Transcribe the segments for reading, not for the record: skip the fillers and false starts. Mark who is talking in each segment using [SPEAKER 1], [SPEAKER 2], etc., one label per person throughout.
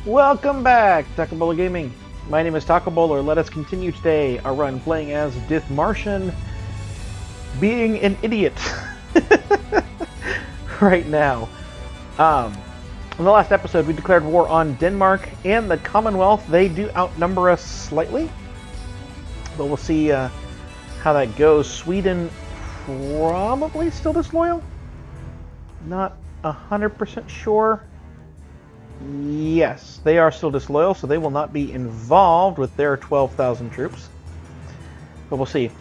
[SPEAKER 1] Welcome back, Taco Bowler Gaming. My name is Taco Bowler. Let us continue today our run playing as Dithmarschen, being an idiot right now. In the last episode, we declared war on Denmark and the Commonwealth. They do outnumber us slightly, but we'll see how that goes. Sweden probably still disloyal. Not 100% sure. Yes, they are still disloyal, so they will not be involved with their 12,000 troops. But we'll see.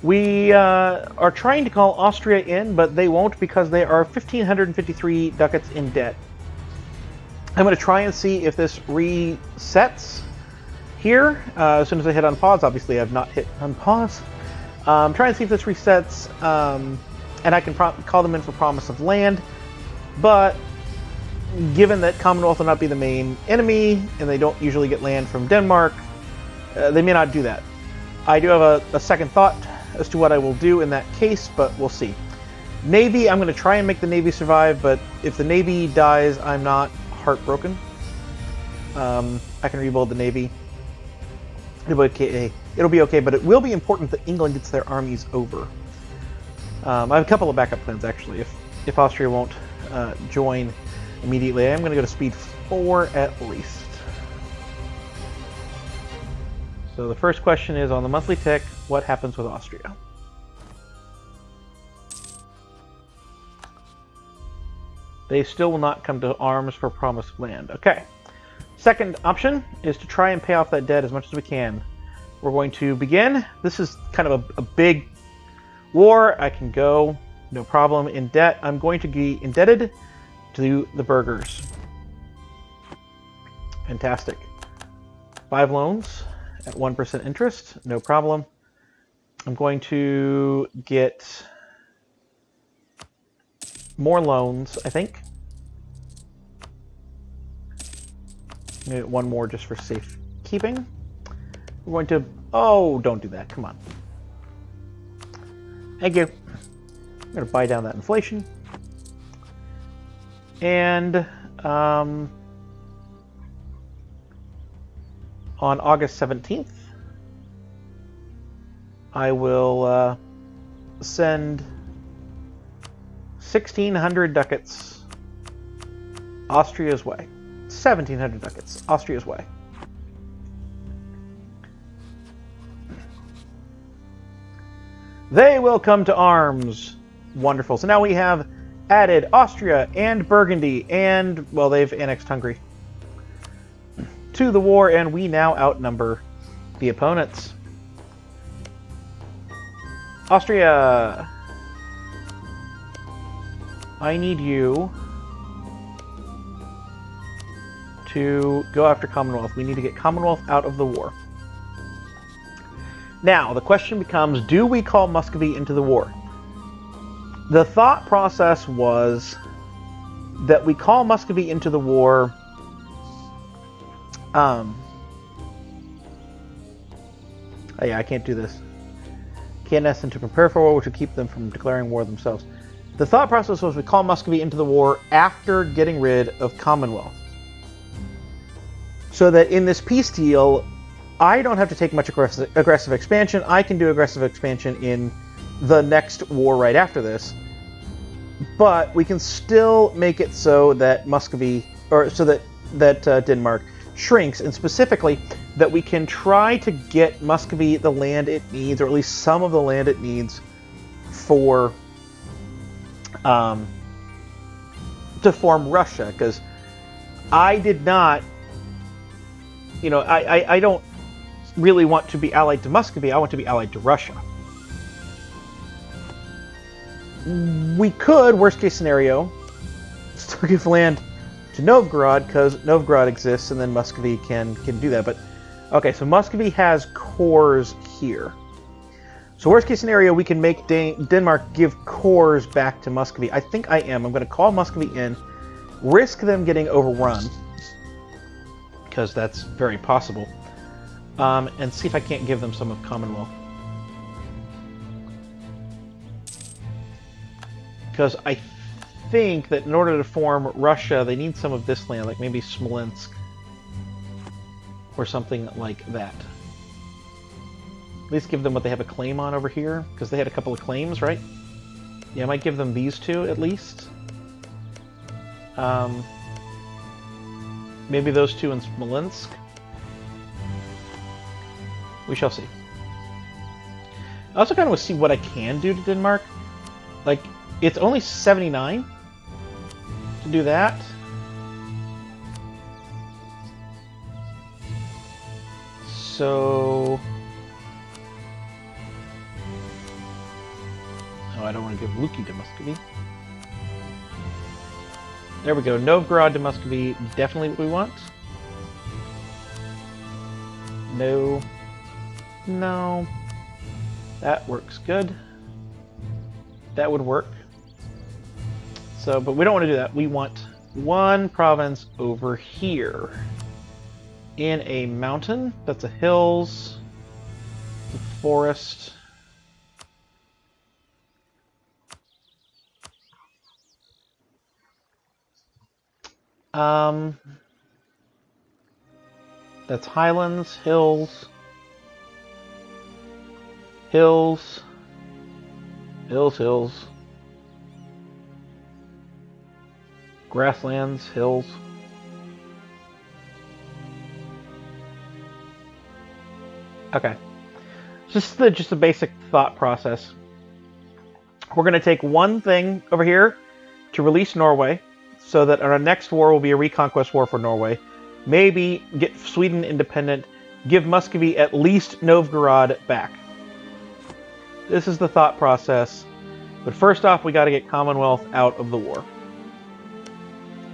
[SPEAKER 1] We are trying to call Austria in, but they won't because they are 1,553 ducats in debt. I'm going to try and see if this resets here as soon as I hit unpause. Obviously, I've not hit unpause. Try and see if this resets, and I can call them in for promise of land. But given that Commonwealth will not be the main enemy, and they don't usually get land from Denmark, they may not do that. I do have a second thought as to what I will do in that case, but we'll see. Navy, I'm going to try and make the Navy survive, but if the Navy dies, I'm not heartbroken. I can rebuild the Navy. It'll be okay, but it will be important that England gets their armies over. I have a couple of backup plans, actually, if Austria won't join immediately. I'm going to go to speed 4 at least. So the first question is, on the monthly tick, what happens with Austria? They still will not come to arms for promised land. Okay. Second option is to try and pay off that debt as much as we can. We're going to begin. This is kind of a big war. I can go, no problem, in debt. I'm going to be indebted to the burghers. Fantastic. 5 loans at 1% interest, no problem. I'm going to get more loans, I think. I'm gonna get one more just for safekeeping. We're going to... Oh, don't do that. Come on. Thank you. I'm going to buy down that inflation. And on August 17th, I will send 1,600 ducats Austria's way. 1,700 ducats Austria's way. They will come to arms. Wonderful. So now we have added Austria and Burgundy and, well, they've annexed Hungary to the war, and we now outnumber the opponents. Austria, I need you to go after Commonwealth. We need to get Commonwealth out of the war. Now, the question becomes, do we call Muscovy into the war? The thought process was that we call Muscovy into the war oh yeah, I can't do this. Can't ask them to prepare for war, which would keep them from declaring war themselves. The thought process was we call Muscovy into the war after getting rid of Commonwealth. So that in this peace deal, I don't have to take much aggressive expansion. I can do aggressive expansion in the next war right after this, but we can still make it so that Muscovy, or so that Denmark shrinks, and specifically that we can try to get Muscovy the land it needs, or at least some of the land it needs for to form Russia. Because I did not, I don't really want to be allied to Muscovy. I want to be allied to Russia. We could, worst case scenario, still give land to Novgorod, because Novgorod exists, and then Muscovy can do that. But okay, so Muscovy has cores here. So worst case scenario, we can make Denmark give cores back to Muscovy. I think I am. I'm going to call Muscovy in, risk them getting overrun, because that's very possible, and see if I can't give them some of Commonwealth. Because I think that in order to form Russia, they need some of this land, like maybe Smolensk. or something like that. At least give them what they have a claim on over here, because they had a couple of claims, right? Yeah, I might give them these two at least. Maybe those two in Smolensk. We shall see. I also kind of want to see what I can do to Denmark. Like, it's only 79 to do that. So... Oh, I don't want to give Luki to Muscovy. There we go. Novgorod to Muscovy. Definitely what we want. No. No. That works good. That would work. So, but we don't want to do that. We want one province over here. In a mountain. That's a hills. A forest. That's highlands, hills, hills, hills, grasslands, hills. Okay, just the basic thought process. We're going to take one thing over here to release Norway, so that our next war will be a reconquest war for Norway. Maybe get Sweden independent, give Muscovy at least Novgorod back. This is the thought process. But first off, we got to get Commonwealth out of the war.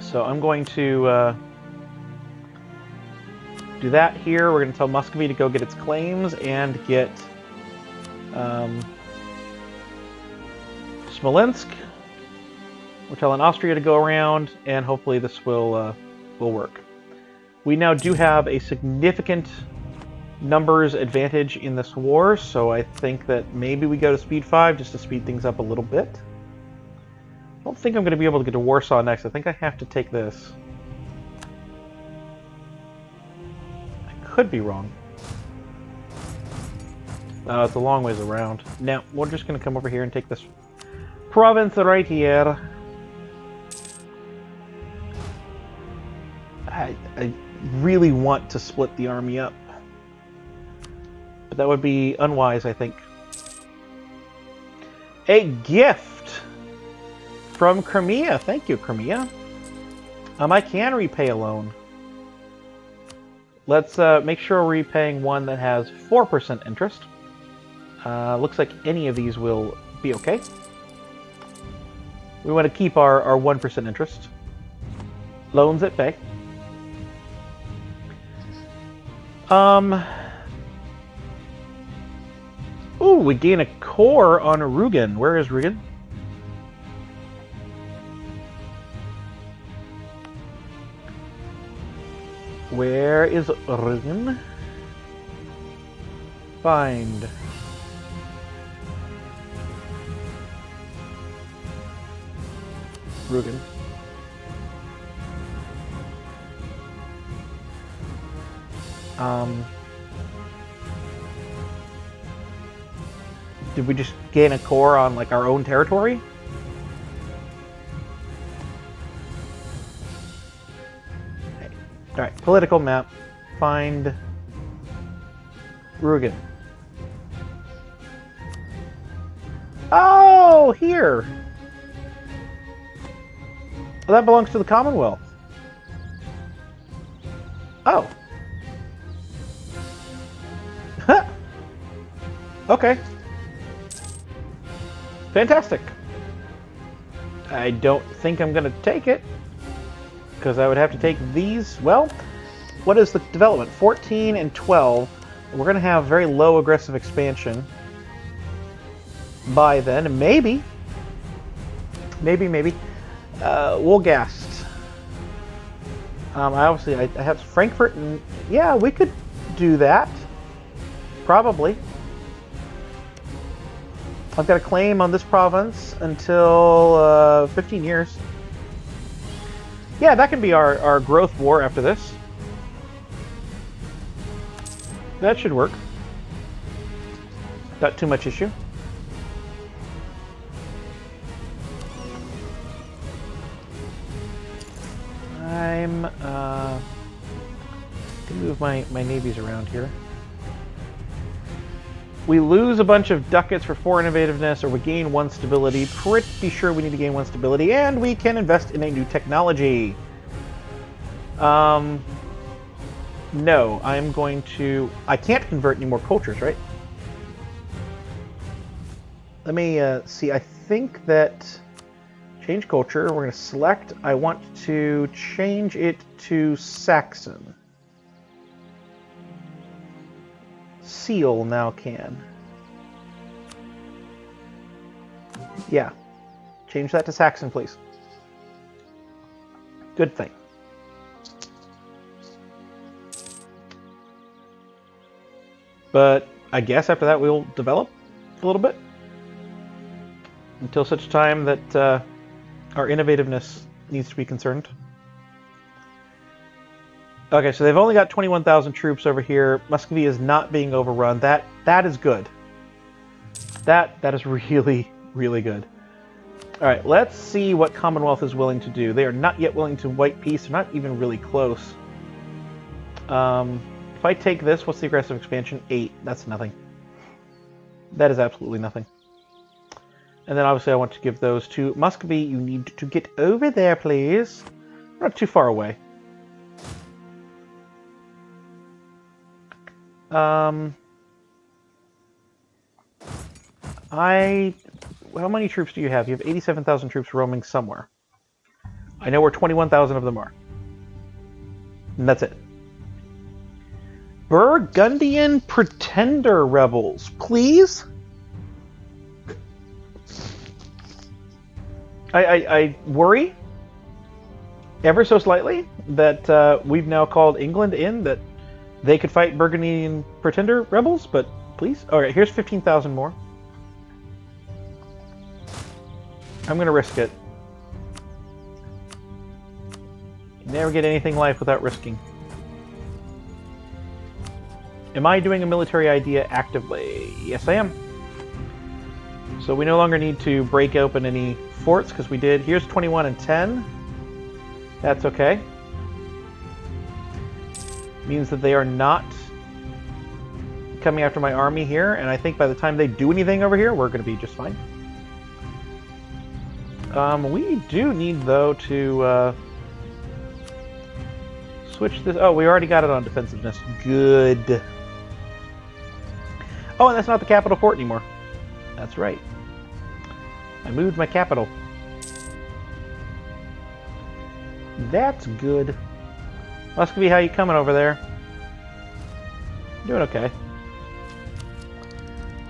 [SPEAKER 1] So I'm going to do that here. We're going to tell Muscovy to go get its claims and get Smolensk. We're telling Austria to go around, and hopefully this will work. We now do have a significant numbers advantage in this war, so I think that maybe we go to speed 5 just to speed things up a little bit. I don't think I'm going to be able to get to Warsaw next. I think I have to take this. I could be wrong. It's a long ways around. Now, we're just going to come over here and take this province right here. I really want to split the army up. But that would be unwise, I think. A gift from Crimea. Thank you, Crimea. I can repay a loan. Let's make sure we're repaying one that has 4% interest. Looks like any of these will be okay. We want to keep our 1% interest. Loans at bay. Ooh, we gain a core on Rugen. Where is Rugen? Where is Rugen? Find. Rugen. Did we just gain a core on like our own territory? Okay. Alright, political map. Find Rugen. Oh, here! Well, that belongs to the Commonwealth. Oh. Huh. Okay. Fantastic. I don't think I'm going to take it, because I would have to take these. Well, what is the development? 14 and 12. We're going to have very low aggressive expansion by then. Maybe. Wolgast. I have Frankfurt, and yeah, we could do that. Probably. I've got a claim on this province until 15 years. Yeah, that can be our growth war after this. That should work. Not too much issue. I'm gonna move my navies around here. We lose a bunch of ducats for 4 innovativeness, or we gain 1 stability. Pretty sure we need to gain 1 stability, and we can invest in a new technology. No, I'm going to... I can't convert any more cultures, right? Let me see. I think that... Change culture. We're going to select. I want to change it to Saxon. Seal now can. Yeah. Change that to Saxon, please. Good thing. But I guess after that we'll develop a little bit. Until such time that our innovativeness needs to be concerned. Okay, so they've only got 21,000 troops over here. Muscovy is not being overrun. That is good. That is really, really good. All right, let's see what Commonwealth is willing to do. They are not yet willing to white peace. They're not even really close. If I take this, what's the aggressive expansion? 8. That's nothing. That is absolutely nothing. And then obviously I want to give those to Muscovy. You need to get over there, please. We're not too far away. How many troops do you have? You have 87,000 troops roaming somewhere. I know where 21,000 of them are. And that's it. Burgundian Pretender Rebels, please? I worry ever so slightly that we've now called England in, that they could fight Burgundian Pretender Rebels, but please. Alright, here's 15,000 more. I'm going to risk it. You never get anything in life without risking. Am I doing a military idea actively? Yes, I am. So we no longer need to break open any forts, because we did. Here's 21 and 10. That's okay. Means that they are not coming after my army here, and I think by the time they do anything over here, we're going to be just fine. We do need, though, to switch this. Oh, we already got it on defensiveness. Good. Oh, and that's not the capital fort anymore. That's right. I moved my capital. That's good. Muscovy, how you coming over there? Doing okay.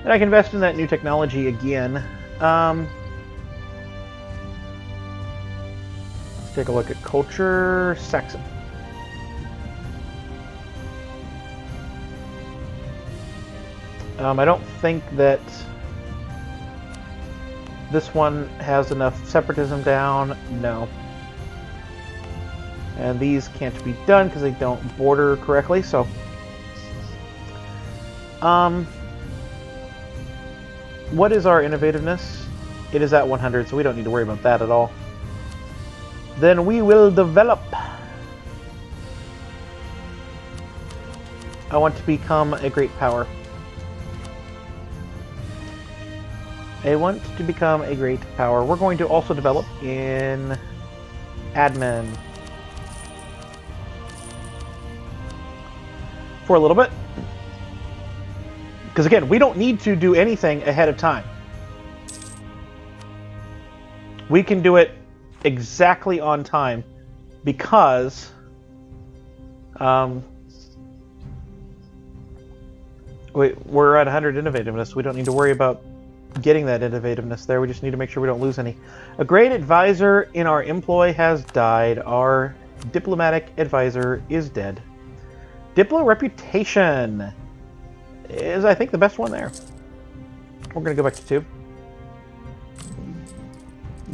[SPEAKER 1] And I can invest in that new technology again. Let's take a look at culture. Saxon. I don't think that this one has enough separatism down. No. And these can't be done because they don't border correctly, so... what is our innovativeness? It is at 100, so we don't need to worry about that at all. Then we will develop. I want to become a great power. I want to become a great power. We're going to also develop in admin for a little bit. Because again, we don't need to do anything ahead of time. We can do it exactly on time because we're at 100 innovativeness. We don't need to worry about getting that innovativeness there. We just need to make sure we don't lose any. A great advisor in our employ has died. Our diplomatic advisor is dead. Diplo reputation is, I think, the best one there. We're going to go back to 2.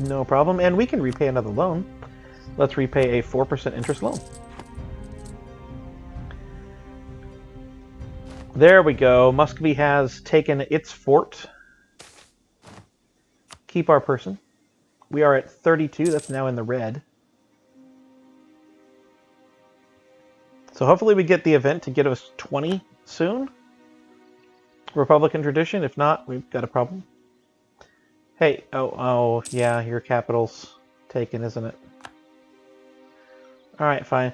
[SPEAKER 1] No problem. And we can repay another loan. Let's repay a 4% interest loan. There we go. Muscovy has taken its fort. Keep our person. We are at 32. That's now in the red. So hopefully we get the event to get us 20 soon. Republican tradition. If not, we've got a problem. Hey, oh, yeah, your capital's taken, isn't it? Alright, fine.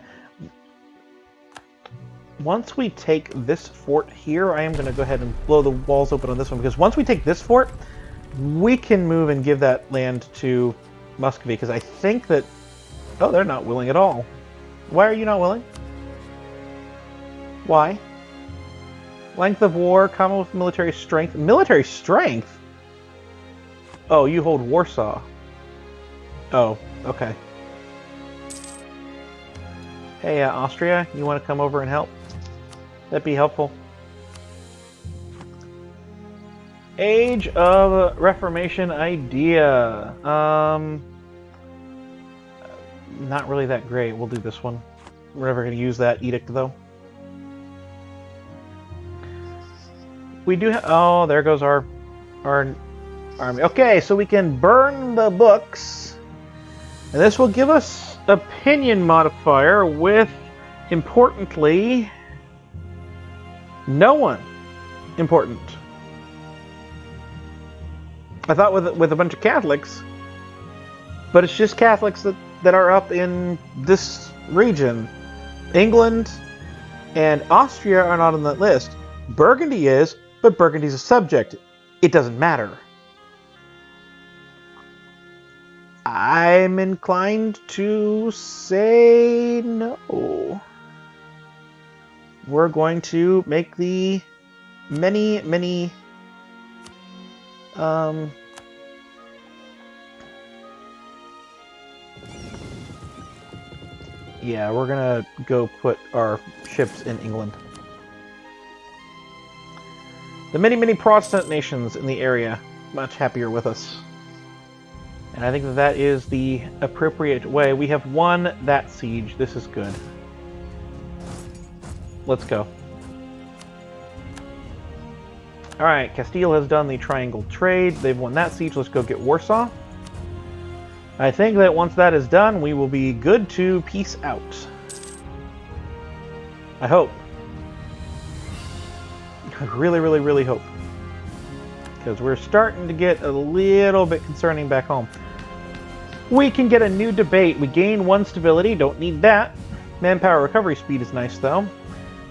[SPEAKER 1] Once we take this fort here, I am going to go ahead and blow the walls open on this one, because once we take this fort, we can move and give that land to Muscovy, because I think that... Oh, they're not willing at all. Why are you not willing? Why? Length of war, Commonwealth military strength. Military strength? Oh, you hold Warsaw. Oh, okay. Hey, Austria, you want to come over and help? That'd be helpful. Age of Reformation idea. Not really that great. We'll do this one. We're never going to use that edict, though. We do have... Oh, there goes our army. Okay, so we can burn the books. And this will give us opinion modifier with, importantly, no one important. I thought with a bunch of Catholics, but it's just Catholics that are up in this region. England and Austria are not on that list. Burgundy is, but Burgundy's a subject. It doesn't matter. I'm inclined to say no. We're going to make the many yeah, we're gonna go put our ships in England. The many Protestant nations in the area much happier with us. And I think that is the appropriate way. We have won that siege. This is good. Let's go. Alright, Castile has done the triangle trade. They've won that siege. Let's go get Warsaw. I think that once that is done, we will be good to peace out. I hope. I really hope. Because we're starting to get a little bit concerning back home. We can get a new debate. We gain 1 stability. Don't need that. Manpower recovery speed is nice, though.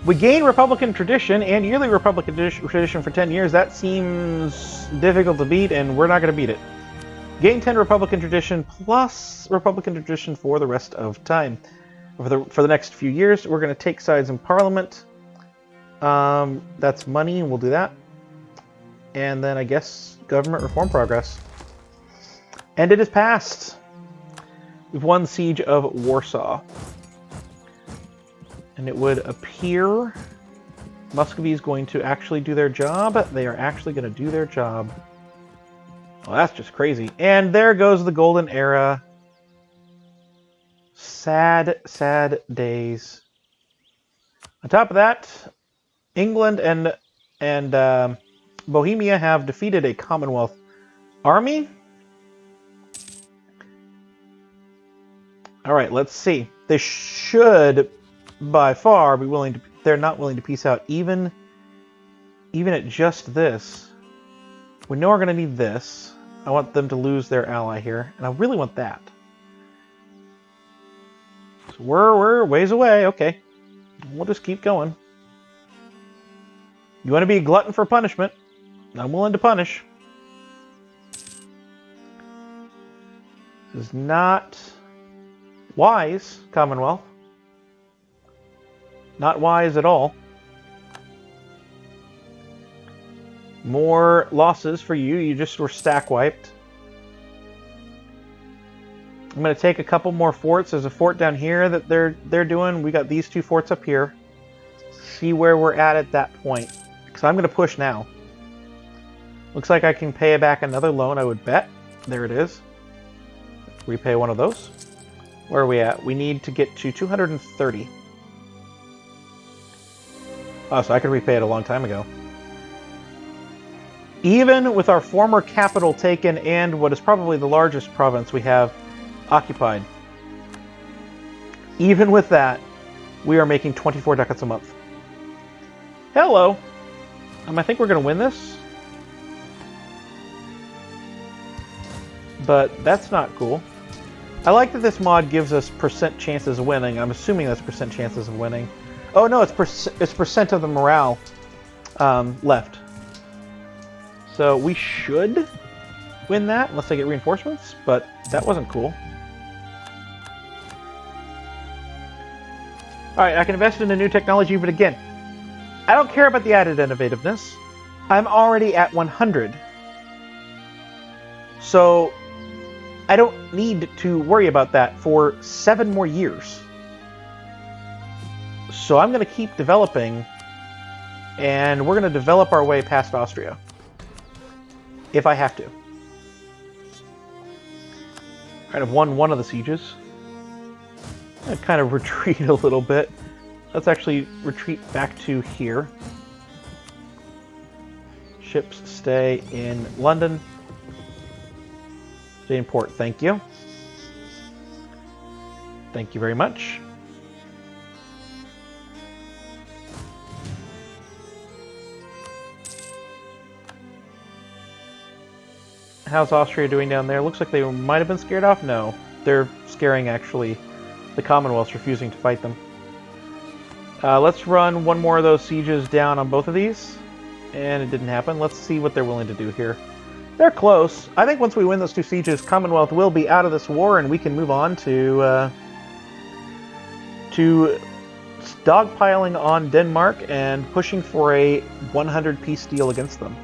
[SPEAKER 1] We gain Republican tradition and yearly Republican tradition for 10 years. That seems difficult to beat, and we're not going to beat it. Gain 10 Republican tradition plus Republican tradition for the rest of time. For the next few years, we're going to take sides in Parliament. That's money, and we'll do that. And then I guess government reform progress. And it is passed. We've won Siege of Warsaw. And it would appear Muscovy is going to actually do their job. They are actually going to do their job. Well, that's just crazy. And there goes the golden era. Sad, sad days. On top of that, England and Bohemia have defeated a Commonwealth army. All right, let's see. They should, by far, be willing to. They're not willing to peace out, even at just this. We know we're going to need this. I want them to lose their ally here, and I really want that. So we're ways away. Okay, we'll just keep going. You want to be a glutton for punishment? I'm willing to punish. This is not wise, Commonwealth. Not wise at all. More losses for you. You just were stack wiped. I'm going to take a couple more forts. There's a fort down here that they're doing. We got these 2 forts up here. See where we're at that point. Because I'm going to push now. Looks like I can pay back another loan, I would bet. There it is. Repay one of those. Where are we at? We need to get to 230. Oh, so I could repay it a long time ago. Even with our former capital taken and what is probably the largest province we have occupied, even with that, we are making 24 ducats a month. Hello! I think we're going to win this. But that's not cool. I like that this mod gives us percent chances of winning. I'm assuming that's percent chances of winning. Oh no, it's percent of the morale left. So we should win that, unless I get reinforcements, but that wasn't cool. Alright, I can invest in a new technology, but again, I don't care about the added innovativeness. I'm already at 100. So I don't need to worry about that for 7 more years. So I'm going to keep developing, and we're going to develop our way past Austria. If I have to. Kind of won one of the sieges. I kind of retreat a little bit. Let's actually retreat back to here. Ships stay in London. Stay in port, thank you. Thank you very much. How's Austria doing down there? Looks like they might have been scared off. No, they're scaring, actually, the Commonwealth's refusing to fight them. Let's run one more of those sieges down on both of these. And it didn't happen. Let's see what they're willing to do here. They're close. I think once we win those 2 sieges, Commonwealth will be out of this war, and we can move on to dogpiling on Denmark and pushing for a 100 peace deal against them.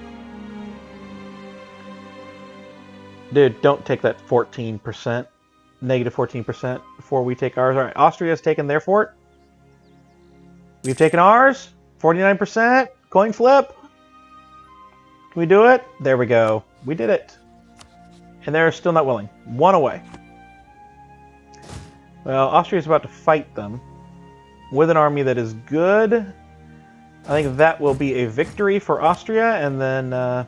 [SPEAKER 1] Dude, don't take that 14%, negative 14% before we take ours. All right, Austria's taken their fort. We've taken ours, 49%, coin flip. Can we do it? There we go. We did it. And they're still not willing. 1 away. Well, Austria's about to fight them with an army that is good. I think that will be a victory for Austria, and then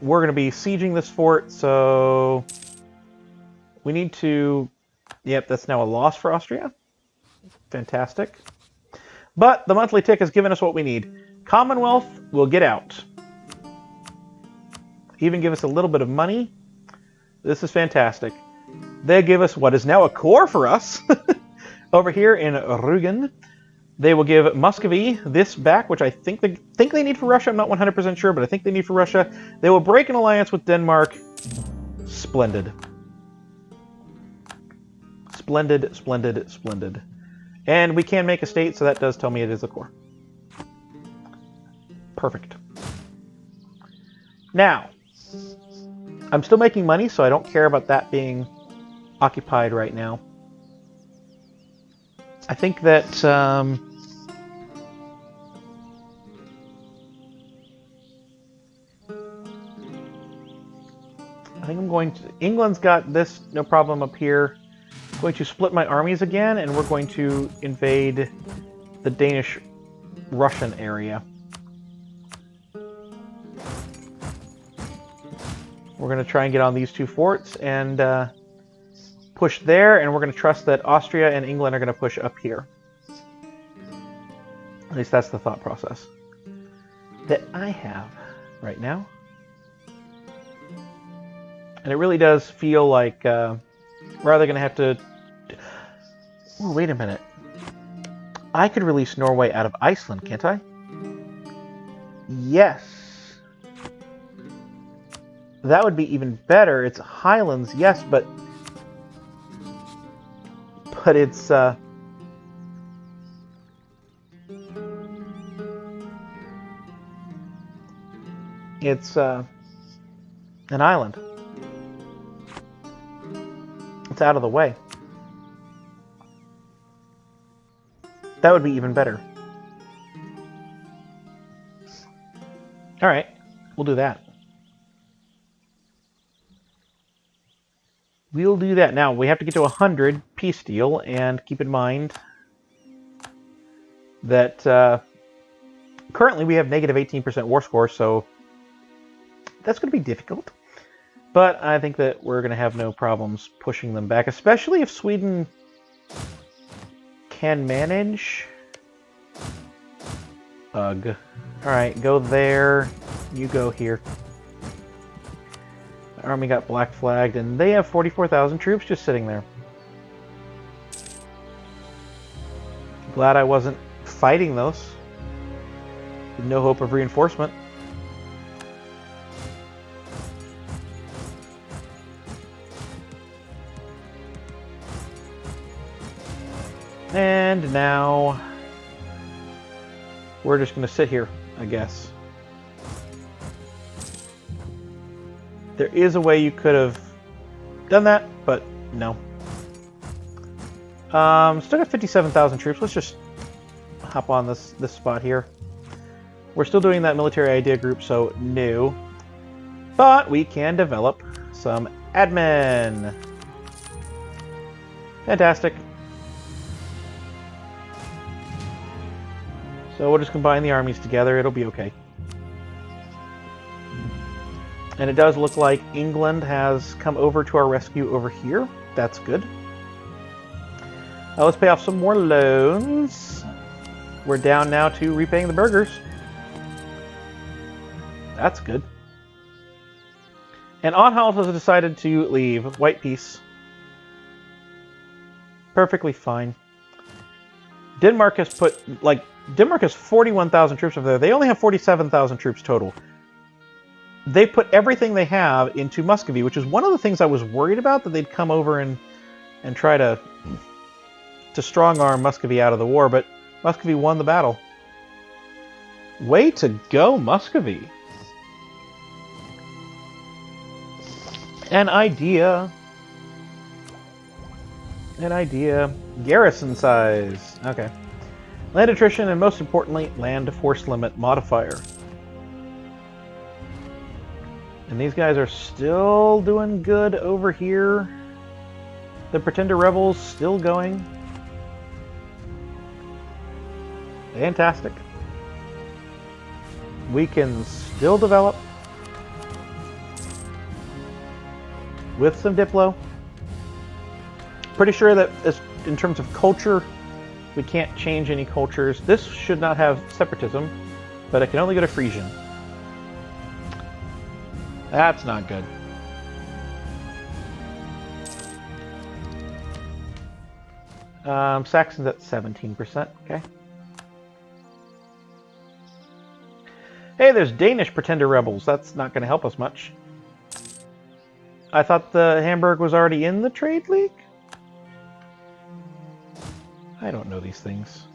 [SPEAKER 1] we're going to be sieging this fort, so we need to... Yep, that's now a loss for Austria. Fantastic. But the monthly tick has given us what we need. Commonwealth will get out. Even give us a little bit of money. This is fantastic. They give us what is now a core for us. Over here in Rügen. They will give Muscovy this back, which I think they need for Russia. I'm not 100% sure, but I think they need for Russia. They will break an alliance with Denmark. Splendid. Splendid, splendid, splendid. And we can make a state, so that does tell me it is a core. Perfect. Now, I'm still making money, so I don't care about that being occupied right now. I think that... I think I'm going to... England's got this, no problem, up here. I'm going to split my armies again, and we're going to invade the Danish-Russian area. We're going to try and get on these 2 forts and push there, and we're going to trust that Austria and England are going to push up here. At least that's the thought process that I have right now. And it really does feel like we're either going to have to... Ooh, wait a minute. I could release Norway out of Iceland, can't I? Yes. That would be even better. It's Highlands, yes, but it's an island. It's out of the way. That would be even better. Alright, we'll do that. We'll do that. Now, we have to get to 100 peace deal, and keep in mind that currently we have negative 18% war score, so that's going to be difficult. But I think that we're going to have no problems pushing them back, especially if Sweden can manage. Ugh. Alright, go there. You go here. The army got black flagged, and they have 44,000 troops just sitting there. Glad I wasn't fighting those. With no hope of reinforcement. And now we're just going to sit here, I guess. There is a way you could have done that, but no. Still got 57,000 troops. Let's just hop on this spot here. We're still doing that military idea group, so no. But we can develop some admin. Fantastic. So we'll just combine the armies together. It'll be okay. And it does look like England has come over to our rescue over here. That's good. Let's pay off some more loans. We're down now to repaying the burghers. That's good. And Anhalt has decided to leave. White peace. Perfectly fine. Denmark has put, like, Denmark has 41,000 troops over there. They only have 47,000 troops total. They put everything they have into Muscovy, which is one of the things I was worried about, that they'd come over and try to strong-arm Muscovy out of the war, but Muscovy won the battle. Way to go, Muscovy! An idea. An idea. Garrison size. Okay. Land attrition, and most importantly, land force limit modifier. And these guys are still doing good over here. The Pretender Rebels still going. Fantastic. We can still develop with some Diplo. Pretty sure that in terms of culture, we can't change any cultures. This should not have separatism, but it can only go to Frisian. That's not good. Saxon's at 17%. Okay. Hey, there's Danish Pretender Rebels. That's not going to help us much. I thought the Hamburg was already in the Trade League? I don't know these things.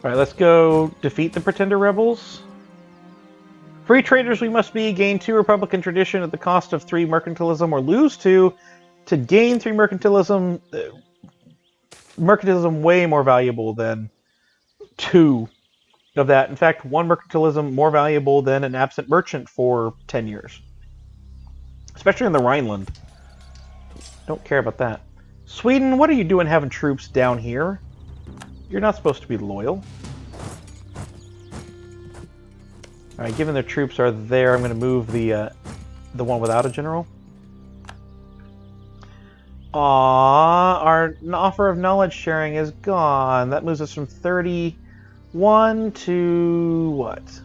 [SPEAKER 1] Alright, let's go defeat the Pretender Rebels. Free traders we must be, gain 2 Republican tradition at the cost of 3 mercantilism, or lose 2 to gain 3 mercantilism. Mercantilism way more valuable than 2 of that. In fact, 1 mercantilism more valuable than an absent merchant for 10 years. Especially in the Rhineland. Don't care about that. Sweden, what are you doing having troops down here? You're not supposed to be loyal. Alright, given their troops are there, I'm going to move the one without a general. Aww, our offer of knowledge sharing is gone. That moves us from 31 to what?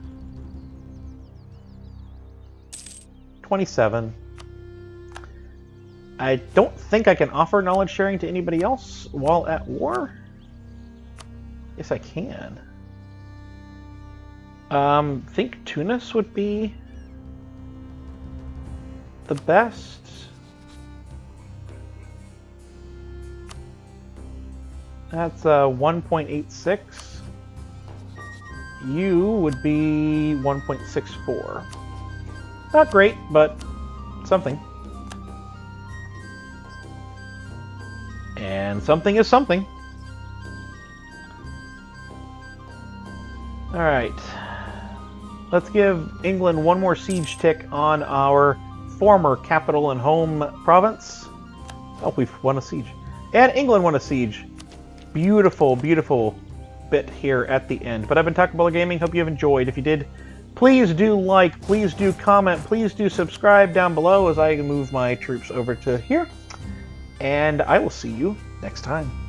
[SPEAKER 1] 27. I don't think I can offer knowledge sharing to anybody else while at war. Yes, I can. Think Tunis would be the best. That's 1.86. You would be 1.64. Not great, but something. And something is something. Alright. Let's give England one more siege tick on our former capital and home province. Oh, we've won a siege. And England won a siege. beautiful, beautiful bit here at the end. But I've been talking about gaming. Hope you've enjoyed. If you did, please do like, please do comment, please do subscribe down below as I move my troops over to here. And I will see you next time.